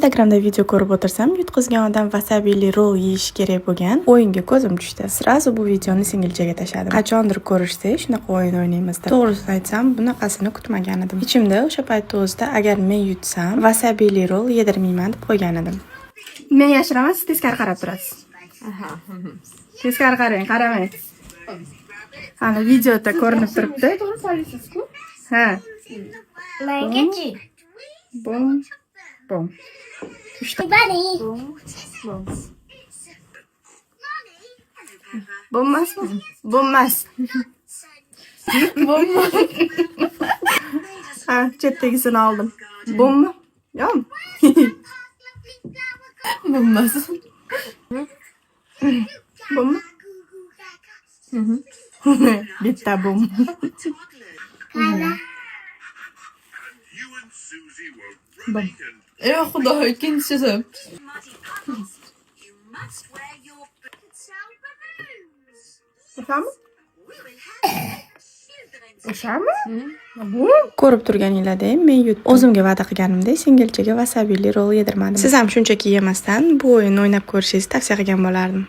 Instagramda video ko'rib o'tirsam, yutqizgan odam wasabili roll yeyish kerak bo'lgan o'yinga ko'zim tushdi. Sirazu bu videoni singilchaga tashladim. Qachondir ko'rishsak, shunaqa o'yin o'ynaymiz deb. To'g'risini aytsam, bunaqasini kutmagan edim. Ichimda o'sha paytda o'zida agar men yutsam, wasabili roll yedirmayman deb qo'ygan edim. Men yashiraman, siz teskari qarab turasiz. Aha. Teskari qarang, qaramang. Ana videoda ko'rinib turibdi. To'g'ri so'raysiz-ku? Ha. Mengachi. Bom. Bom. Bo'lmasmi? Bo'lmas. Bo'lmas. Ha, chetdagisini oldim. Bo'mmi? Yo'qmi? Bo'lmas. Bo'mmi? Bitta bom. Bom. Xudo, ikkinchisi. O'shami? Ko'rib turganinglardek, men o'zimga va'da qilganimdek singilchaga wasabili roll yedirmadim. Siz ham shunchaki yemasdan bu o'yinni o'ynab ko'rishingizni tavsiya qilgan bo'lardim.